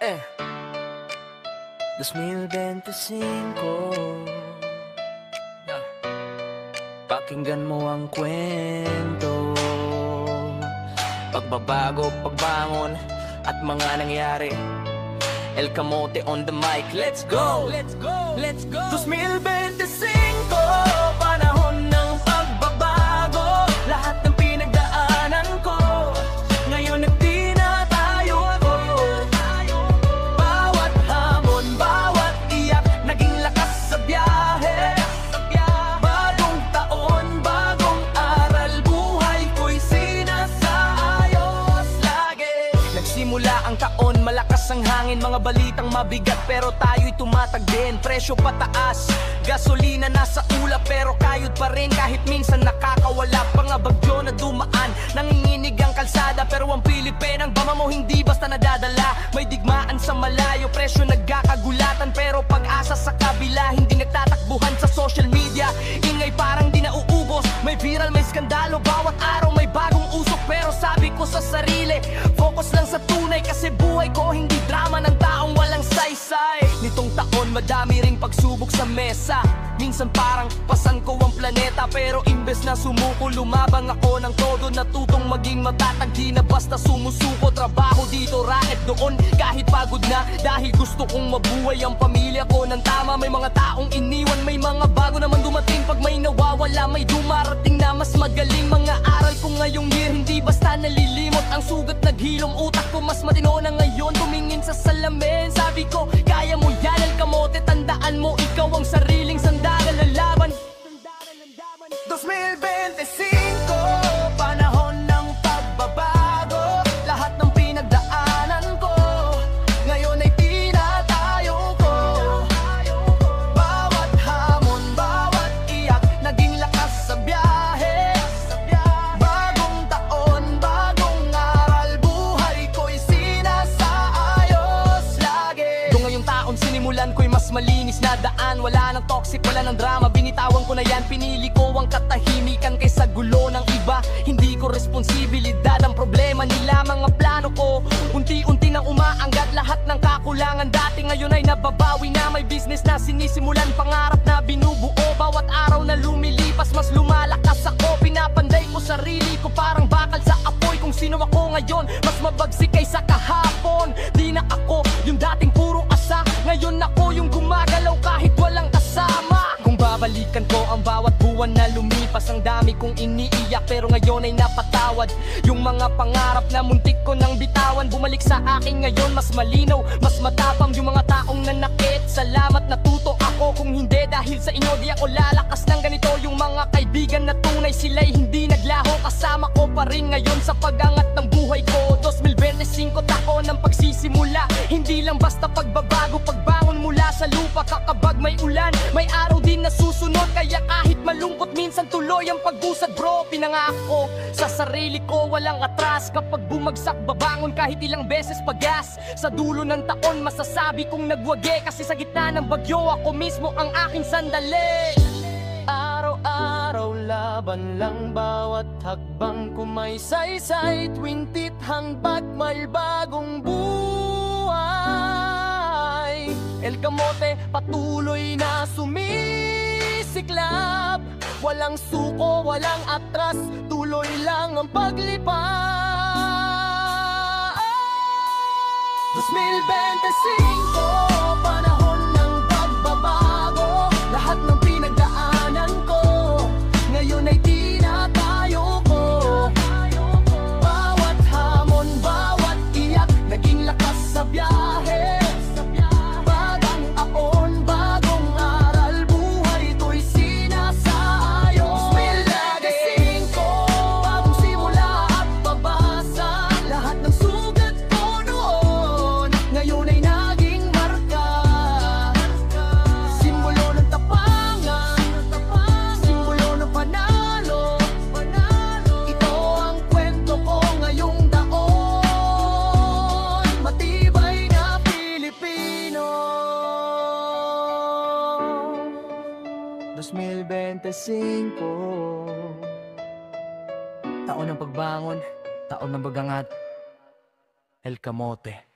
Eh, 2025. Pakinggan mo ang kwento, pagbabago, pagbangon at mga nangyari. El Camote on the mic, let's go! Let's go! Let's go! 2025, panahon ng pagbabago. Lahat ng pinagdaanan ko, ngayon nagdi na tayo ako. Bawat hamon, bawat iyak, naging lakas sa biyahe. Bagong taon, bagong aral, buhay ko'y sinasayos lagi. Nagsimula ang taon, malakas ang hangin, mga balitang mabigat pero tayo'y tumatag din. Presyo pataas, gasolina nasa ulap pero kayod pa rin kahit minsan nakakawala. Mga bagyo na dumaan, nanginginig ang kalsada pero ang Pilipinang bama mo hindi basta nadadala. May digmaan sa malayo, presyo nagkakagulatan pero pag-asa sa kabila hindi nagtatakbuhan sa social media. Ingay parang di nauubos, may viral, may skandalo, bawat araw may bagong usok. Pero sabi ko sa sarili, focus lang sa tunay kasi buhay ko hindi drama ng taong walang saysay. Nitong taon madami ring pagsubok sa mesa, minsan parang pasan ko ang planeta. Pero imbes na sumuko, lumabang ako ng todo. Natutong maging matatag, di na basta sumusuko. Trabaho dito, raket doon, kahit pagod na. Dahil gusto kong mabuhay ang pamilya ko ng tama. May mga taong iniwan, may mga bago naman dumating. Pag may nawawala, may dumarating na mas magaling. Mga aral ko ngayong year, hindi basta nalilimot. Ang sugat naghilom, utak ko mas matino na ngayon. Tumingin sa salamin, sabi ko, kaya mo yan El Camote. Tandaan mo, ikaw ang sariling sandalan ng laban. 2025, panahon ng pagbabago. Lahat ng pinagdaanan ko, ngayon ay tinatayo ko. Bawat hamon, bawat iyak, naging lakas sa biyahe. Bagong taon, bagong aral, buhay ko'y sinasayos lagi. Kung ngayong taon sinimulan ko'y mas malinis na daan. Wala nang toxic, wala nang drama, binitawan ko na yan. Pinili ko ang katahimikan kaysa gulo ng iba. Hindi ko responsibilidad ang problema nila. Mga plano ko, unti-unti nang umaanggat. Lahat ng kakulangan dati ngayon ay nababawi na. May business na sinisimulan, pangarap na binubuo. Bawat araw na lumilipas, mas lumalakas ako. Pinapanday ko sarili ko parang bakal sa apoy. Kung sino ako ngayon, mas mabagsik kaysa kahapon. Di na ako yung dating puro asa, ngayon ako yung gumagalaw kahit walang kasama. Kung babalikan ko ang bawat buwan na lumipas, ang dami kong iniiyak pero ngayon ay napatawad. Yung mga pangarap na muntik ko nang bitawan, bumalik sa akin ngayon mas malinaw, mas matapang. Yung mga taong nanakit, salamat natuto ako. Kung hindi dahil sa inyo di ako lalakas ng ganito. Yung mga kaibigan na tunay, sila'y hindi naglaho. Kasama ko pa rin ngayon sa pag-angat ng buhay ko. 2025 tako ng pagsisimula, hindi lang basta pagbabago, pagbangon mula sa lupa. Kakabag may ulan, may araw din na susunod. Kaya kahit malungkot minsan tuloy ang pag-usad bro. Pinangako sa sarili ko walang atras. Kapag bumagsak babangon kahit ilang beses pagas. Sa dulo ng taon masasabi kong nagwagi, kasi sa gitna ng bagyo ako mismo ang aking sandali. Araw-araw laban lang, bawat hakbang ko may saysay. Twintit hangbat may bagong buhay. El Camote patuloy na sumisiklab. Walang suko, walang atras, tuloy lang ang paglipas. 2025, panahon ng pagbabago. Lahat ng pinagdaanan ko, ngayon ay tinatayo ko. Bawat hamon, bawat iyak, naging lakas sa biyahe. Bagong taon, bagong aral, buhay ko'y sinasayos. 2025, bagong simula at babasa. Lahat ng sugat ko noon, ngayon ay naging marka. Simbolo ng tapangan, simbolo ng panalo. Ito ang kwento ko ngayong taon, matibay na Pilipino. 2025, taon ng pagbangon, taon ng bagangat. El Camote.